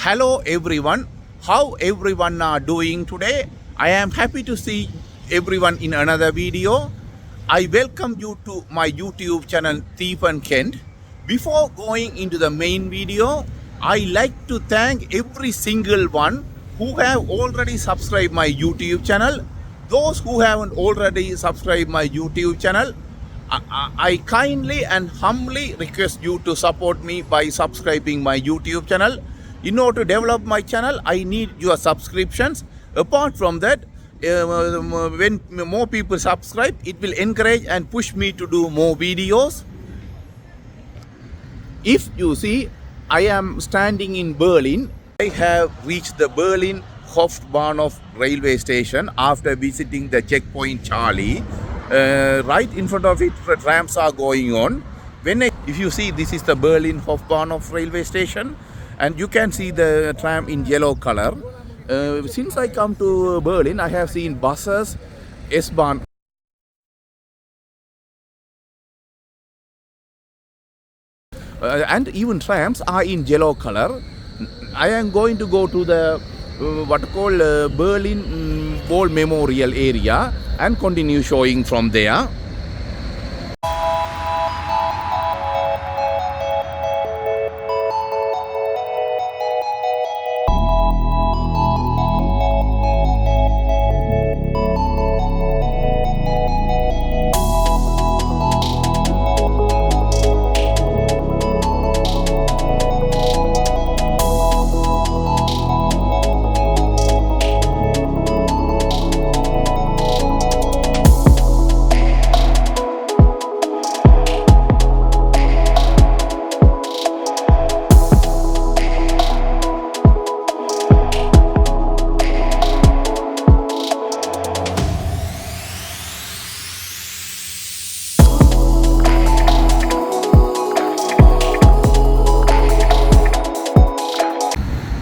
Hello everyone, how everyone are doing today? I am happy to see everyone in another video. I welcome you to my YouTube channel Thief and Kent. Before going into the main video, I like to thank every single one who have already subscribed my YouTube channel. Those who haven't already subscribed my YouTube channel, I kindly and humbly request you to support me by subscribing my YouTube channel. In order to develop my channel, I need your subscriptions. Apart from that, when more people subscribe, it will encourage and push me to do more videos. If you see, I am standing in Berlin. I have reached the Berlin Hauptbahnhof railway station after visiting the checkpoint Charlie. Right in front of it, trams are going on. If you see, this is the Berlin Hauptbahnhof railway station, and you can see the tram in yellow color. Since I come to Berlin, I have seen buses, S-Bahn, and even trams are in yellow color. I am going to go to the what called Berlin Wall Memorial area and continue showing from there.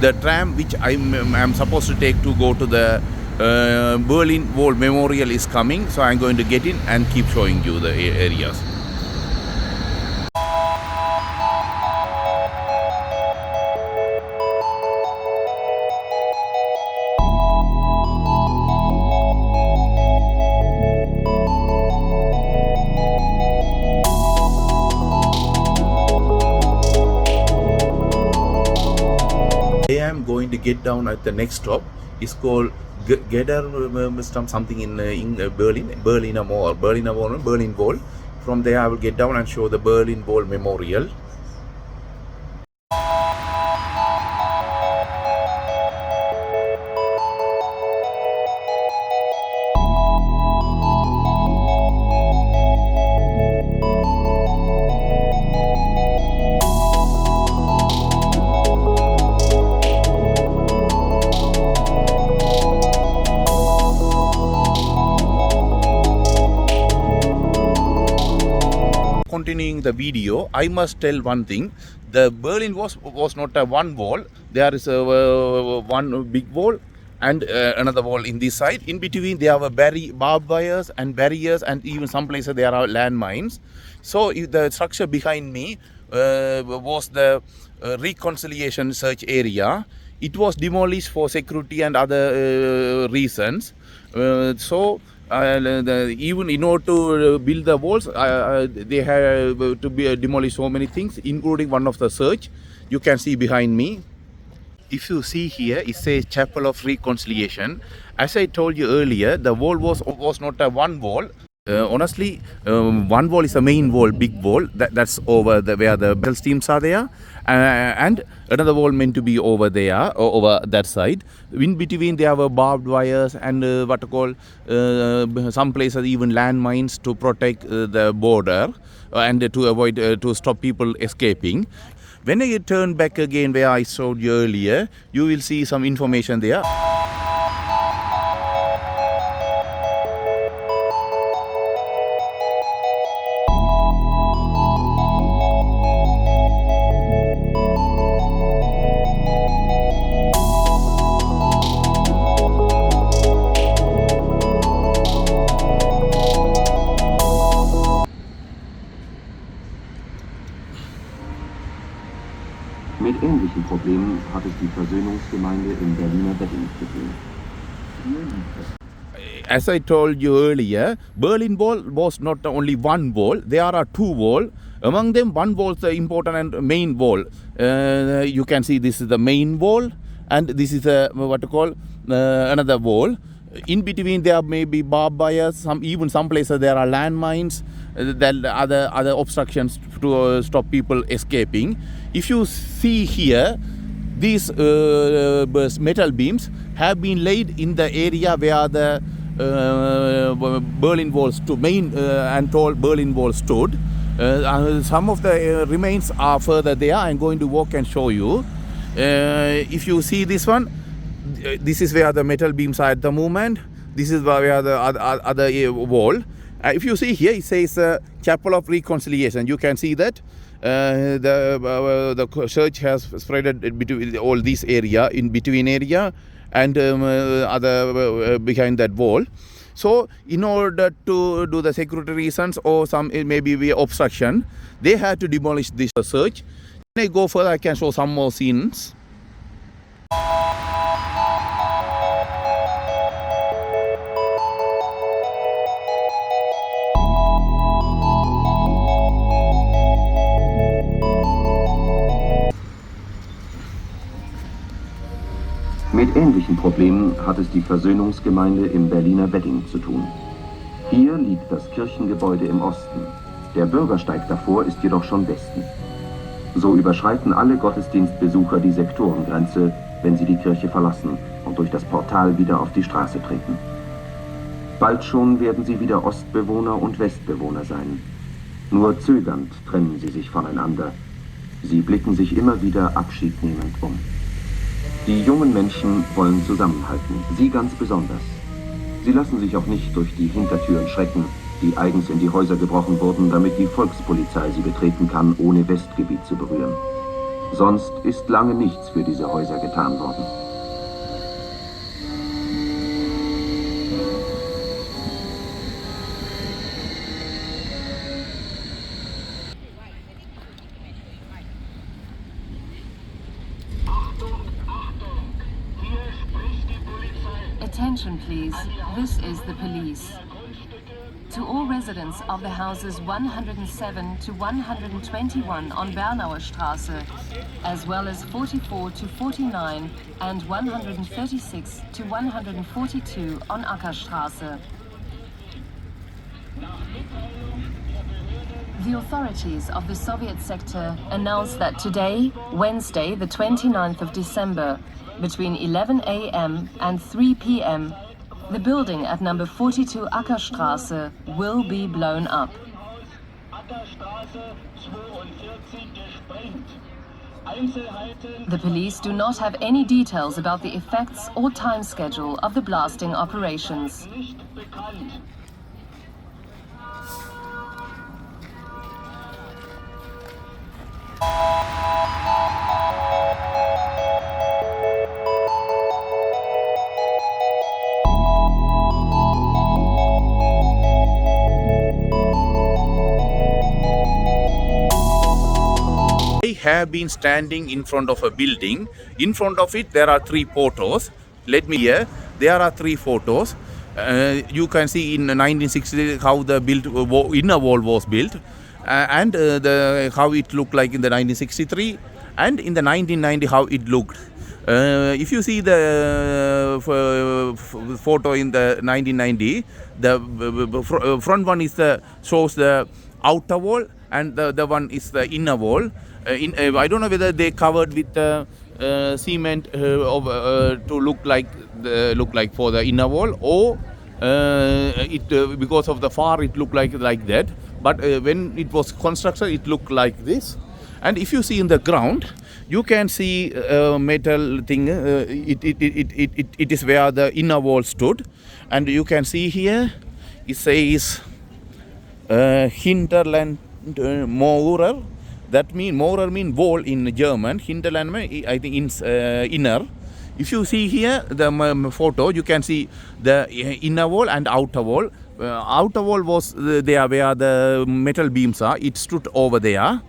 The tram which I'm supposed to take to go to the Berlin Wall Memorial is coming, so I'm going to get in and keep showing you the areas. I am going to get down at the next stop. It's called Gedder something in Berliner Wall. From there I will get down and show the Berlin Wall Memorial. Continuing the video, I must tell one thing. The Berlin was not a one wall. There is a one big wall and another wall in this side. In between there are barbed wires and barriers, and even some places there are landmines. So the structure behind me was the reconciliation search area. It was demolished for security and other reasons. Even in order to build the walls, they have to demolish so many things, including one of the search. You can see behind me. If you see here, it says Chapel of Reconciliation. As I told you earlier, the wall was not a one wall. Honestly, one wall is a main wall, big wall. That's over where the battle teams are there, and another wall meant to be over there, over that side. In between there were barbed wires and some places even landmines to protect the border and to avoid to stop people escaping. When I turn back again where I showed you earlier, you will see some information there. Mit ähnlichen Problemen hat es die Versöhnungsgemeinde im Berliner Wedding zu tun. As I told you earlier, Berlin Wall was not only one wall. There are two walls. Among them, one wall is the important and main wall. You can see this is the main wall, and this is what to call another wall. In between, there may be barbed wires. Some places there are landmines. Then other obstructions to stop people escaping. If you see here, these metal beams have been laid in the area where the Berlin Wall stood, main and tall Berlin Wall stood. Some of the remains are further there. I'm going to walk and show you. If you see this one, this is where the metal beams are at the moment. This is where the other wall. If you see here, it says Chapel of Reconciliation. You can see that the church has spread between all this area, in between area, and other behind that wall. So in order to do the security reasons or some maybe obstruction, they had to demolish this church. When I go further, I can show some more scenes. Mit ähnlichen Problemen hat es die Versöhnungsgemeinde im Berliner Wedding zu tun. Hier liegt das Kirchengebäude im Osten. Der Bürgersteig davor ist jedoch schon Westen. So überschreiten alle Gottesdienstbesucher die Sektorengrenze, wenn sie die Kirche verlassen und durch das Portal wieder auf die Straße treten. Bald schon werden sie wieder Ostbewohner und Westbewohner sein. Nur zögernd trennen sie sich voneinander. Sie blicken sich immer wieder abschiednehmend um. Die jungen Menschen wollen zusammenhalten, sie ganz besonders. Sie lassen sich auch nicht durch die Hintertüren schrecken, die eigens in die Häuser gebrochen wurden, damit die Volkspolizei sie betreten kann, ohne Westgebiet zu berühren. Sonst ist lange nichts für diese Häuser getan worden. Attention please, this is the police. To all residents of the houses 107 to 121 on Bernauer Straße, as well as 44 to 49 and 136 to 142 on Ackerstraße. The authorities of the Soviet sector announced that today, Wednesday, the 29th of December, between 11 a.m. and 3 p.m., the building at number 42 Ackerstraße will be blown up. The police do not have any details about the effects or time schedule of the blasting operations. I have been standing in front of a building. In front of it, there are three photos. Let me here. There are three photos. You can see in 1960 how the inner wall was built, and how it looked like in the 1963, and in the 1990 how it looked. If you see the photo in the 1990, the front one is shows the outer wall, and the one is the inner wall. I don't know whether they covered with cement to look like for the inner wall, or because of the far it looked like that. But when it was constructed, it looked like this. And if you see in the ground, you can see metal thing. It is where the inner wall stood, and you can see here it says Hinterland Mauer. That mean Mauer mean wall in German. Hinterland I think in inner. If you see here the photo, you can see the inner wall and outer wall. Outer wall was there where the metal beams are. It stood over there.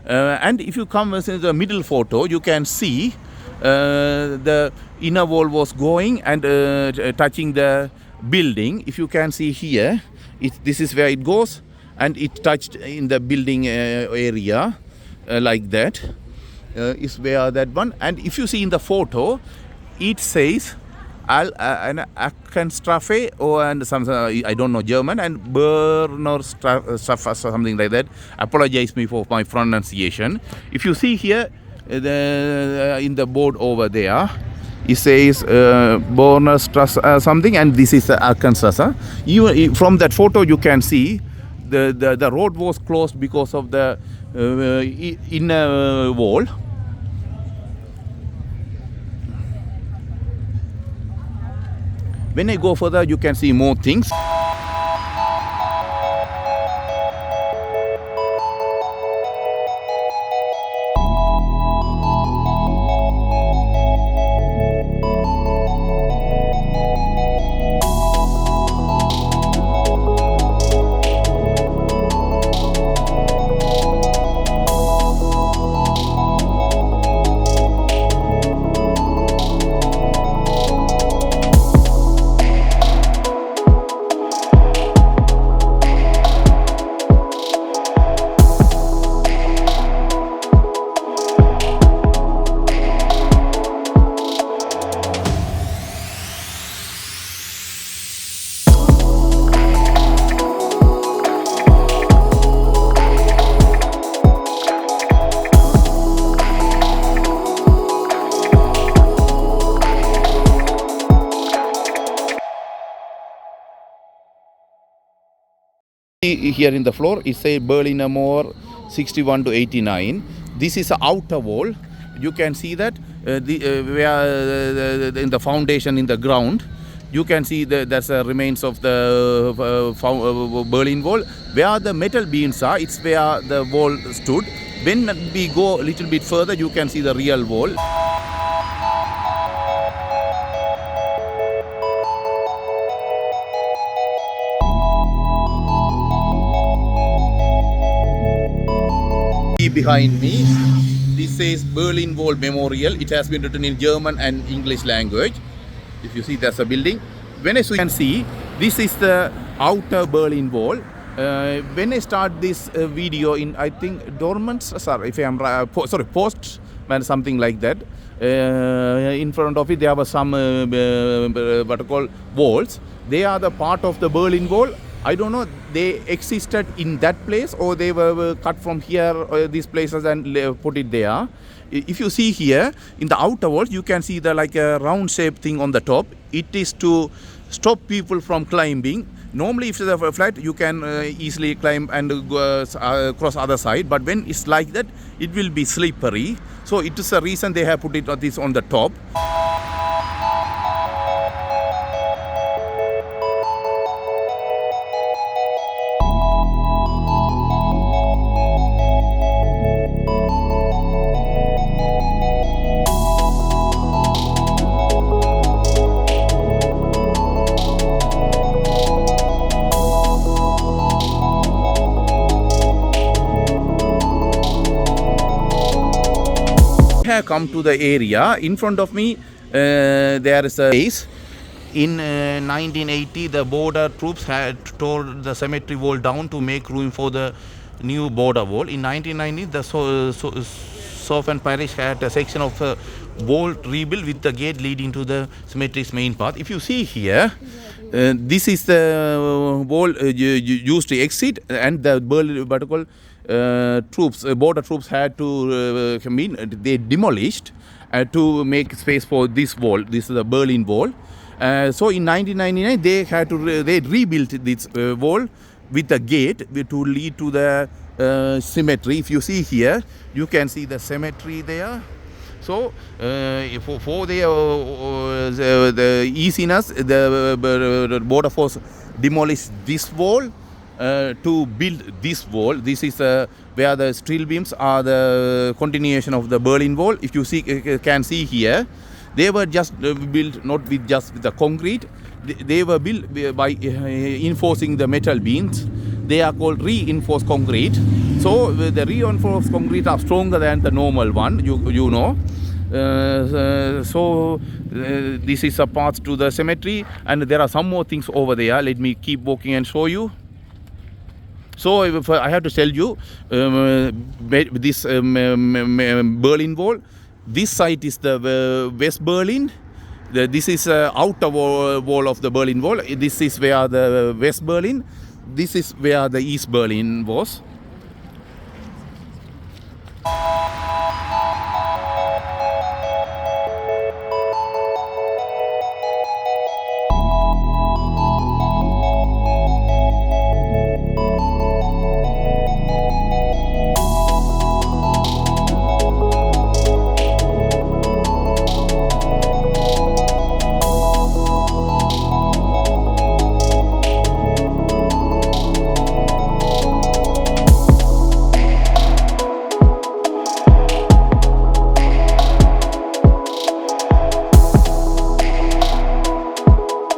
And if you come to the middle photo, you can see the inner wall was going and touching the building. If you can see here, this is where it goes, and it touched in the building area like that. Is where that one. And if you see in the photo, it says Alkenstrafe and some I don't know German, and Bernerstrafe or something like that. Apologize me for my pronunciation. If you see here in the board over there, it says Bernerstrasse something, and this is Alkenstrasse. Even from that photo you can see the road was closed because of the inner wall. When I go further, you can see more things. Here in the floor, it says Berliner Mauer 61 to 89. This is the outer wall. You can see that where in the foundation in the ground, you can see there's remains of the Berlin Wall. Where the metal beams are, it's where the wall stood. When we go a little bit further, you can see the real wall. Behind me, this says Berlin Wall Memorial. It has been written in German and English language. If you see, there's a building. When I can see, this is the outer Berlin Wall. When I start this video in, I think, if I am Postman, something like that. In front of it, there were some what are called walls. They are the part of the Berlin Wall. I don't know, they existed in that place or they were cut from here, these places, and put it there. If you see here, in the outer wall, you can see the like a round shaped thing on the top. It is to stop people from climbing. Normally, if it's a flat, you can easily climb and go across other side. But when it's like that, it will be slippery. So it is a reason they have put it this on the top. Come to the area in front of me. There is a base. In 1980, the border troops had torn the cemetery wall down to make room for the new border wall. In 1990, the Southern Parish had a section of wall rebuilt with the gate leading to the cemetery's main path. If you see here, this is the wall used to exit, and the border troops had to they demolished to make space for this wall. This is the Berlin Wall. So in 1999 they had to they rebuilt this wall with a gate to lead to the cemetery. If you see here, you can see the cemetery there. So for the easiness, the border force demolished this wall to build this wall. This is where the steel beams are the continuation of the Berlin Wall. If you can see here, they were just built not with the concrete. They were built by enforcing the metal beams. They are called reinforced concrete. So the reinforced concrete are stronger than the normal one, you know. This is a path to the cemetery, and there are some more things over there. Let me keep walking and show you. So I have to tell you, this Berlin Wall, this side is the West Berlin. This is outer wall of the Berlin Wall. This is where the West Berlin. This is where the East Berlin was.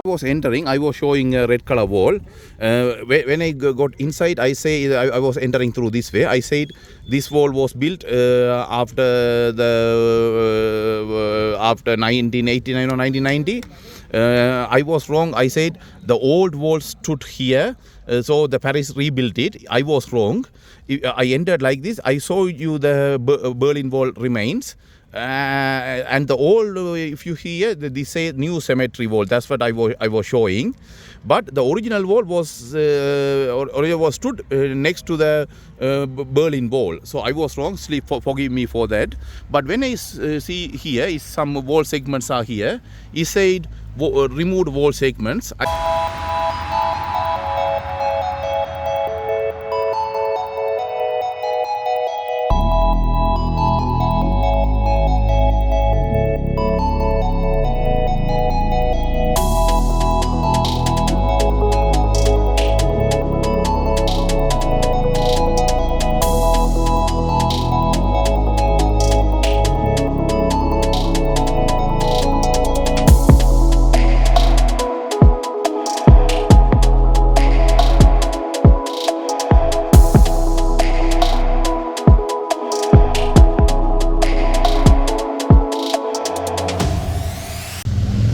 Was entering, I was showing a red color wall. When I got inside, I was entering through this way. I said this wall was built after 1989 or 1990. I was wrong. I said the old wall stood here, so the Paris rebuilt it. I was wrong. I entered like this. I showed you the Berlin Wall remains. And the old, if you hear, they say new cemetery wall. That's what I was showing. But the original wall was stood next to the Berlin Wall. So I was wrong. Forgive me for that. But when I see here, is some wall segments are here. He said removed wall segments.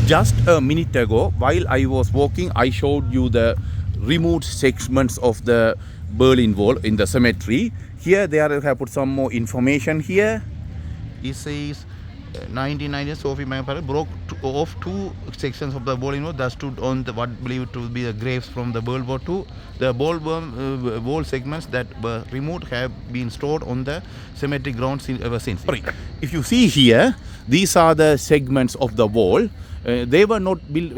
Just a minute ago, while I was walking, I showed you the removed segments of the Berlin Wall in the cemetery. Here they have put some more information here. It says 1990, Sophie Mampara broke off two sections of the Berlin Wall that stood on what believed to be the graves from the World War II. The wall segments that were removed have been stored on the cemetery grounds ever since. Sorry. If you see here, these are the segments of the wall. They were not built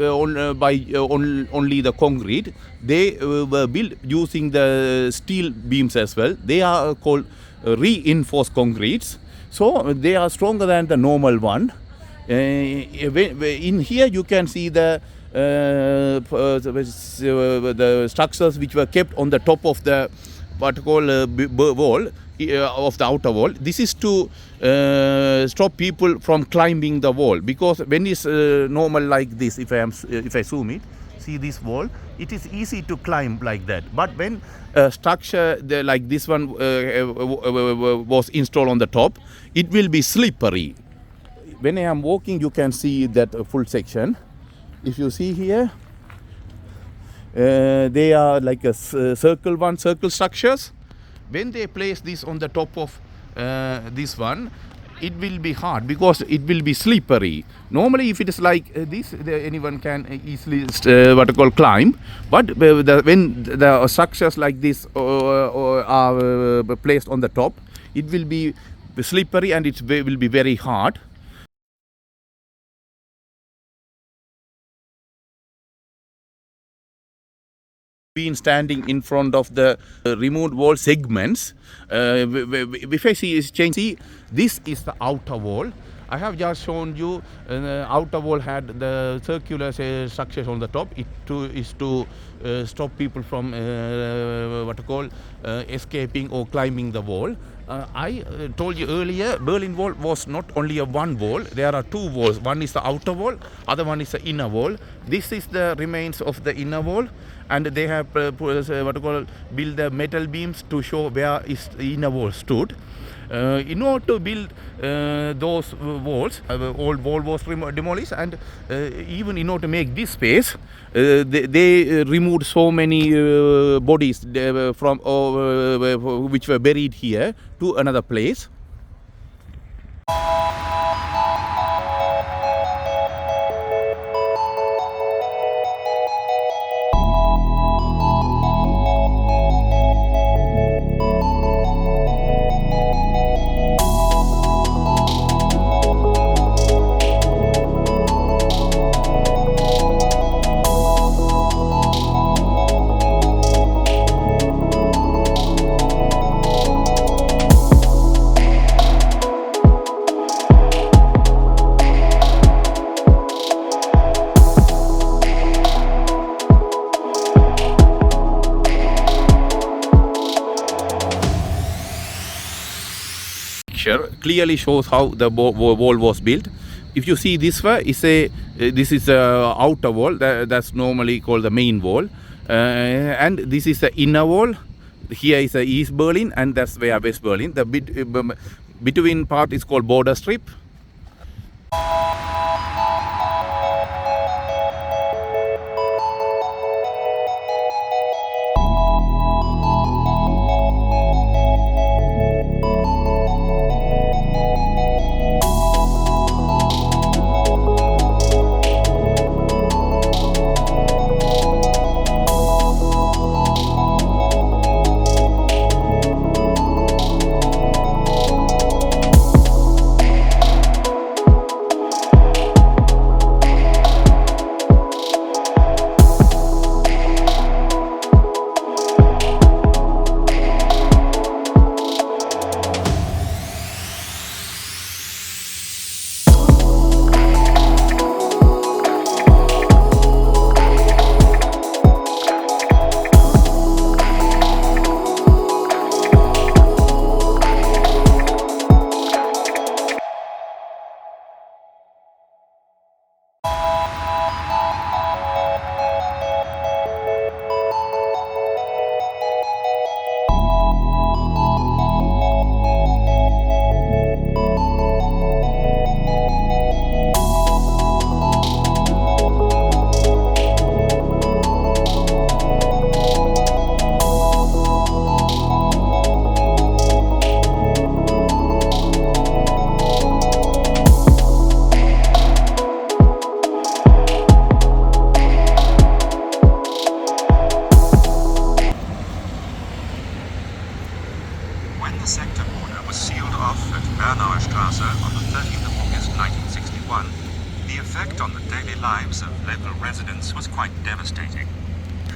by only the concrete. They were built using the steel beams as well. They are called reinforced concretes. So they are stronger than the normal one. In here you can see the structures which were kept on the top of the what called wall of the outer wall. This is to stop people from climbing the wall, because when it's normal like this, if I zoom it, see this wall, it is easy to climb like that. But when a structure like this one was installed on the top, it will be slippery. When I am walking, you can see that full section. If you see here, they are like a circle structures. When they place this on the top of this one, it will be hard because it will be slippery. Normally, if it is like this, anyone can easily climb. But when the structures like this are placed on the top, it will be slippery and it will be very hard. Been standing in front of the removed wall segments. If I see this is the outer wall. I have just shown you the outer wall had the circular structures on the top. It is to stop people from escaping or climbing the wall. I told you earlier, Berlin Wall was not only a one wall. There are two walls. One is the outer wall, other one is the inner wall. This is the remains of the inner wall, and they have built the metal beams to show where is the inner wall stood. In order to build those walls, old wall was demolished, and even in order to make this space, they removed so many bodies from which were buried here to another place. Clearly shows how the wall was built. If you see this way, this is the outer wall. That's normally called the main wall, and this is the inner wall. Here is the East Berlin, and that's where West Berlin. The between part is called border strip. When the sector border was sealed off at Bernauer Straße on the 13th of August 1961, the effect on the daily lives of local residents was quite devastating.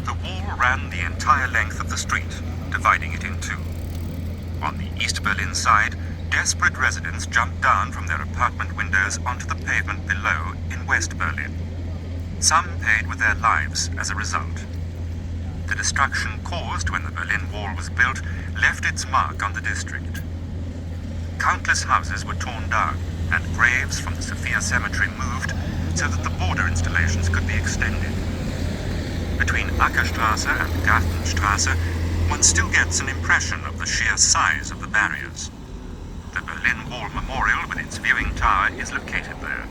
The wall ran the entire length of the street, dividing it in two. On the East Berlin side, desperate residents jumped down from their apartment windows onto the pavement below in West Berlin. Some paid with their lives as a result. The destruction caused when the Berlin Wall was built left its mark on the district. Countless houses were torn down and graves from the Sophia Cemetery moved so that the border installations could be extended. Between Ackerstraße and Gartenstraße, one still gets an impression of the sheer size of the barriers. The Berlin Wall Memorial with its viewing tower is located there.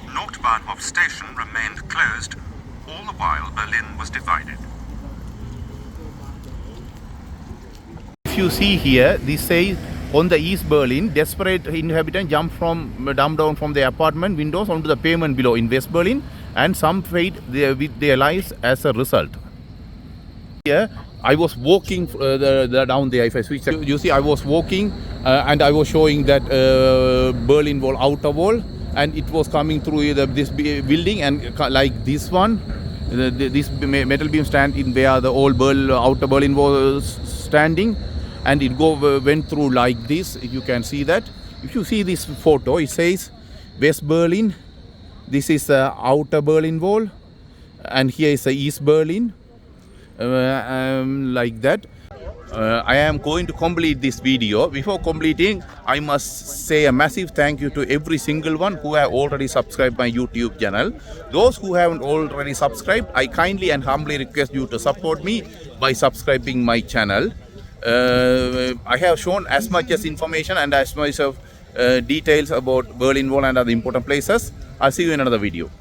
Nordbahnhof station remained closed all the while Berlin was divided. If you see here, this says on the East Berlin, desperate inhabitants jumped down from their apartment windows onto the pavement below in West Berlin, and some paid with their lives as a result. Here, I was walking down there. If I switch, you see, I was walking and I was showing that Berlin Wall outer wall, and it was coming through this building, and like this one, this metal beam stand in where the old outer Berlin was standing. And it went through like this. You can see that. If you see this photo, it says West Berlin. This is the outer Berlin Wall, and here is the East Berlin, like that. I am going to complete this video. Before completing, I must say a massive thank you to every single one who have already subscribed my YouTube channel. Those who haven't already subscribed, I kindly and humbly request you to support me by subscribing my channel. I have shown as much as information and as much of details about Berlin Wall and other important places. I'll see you in another video.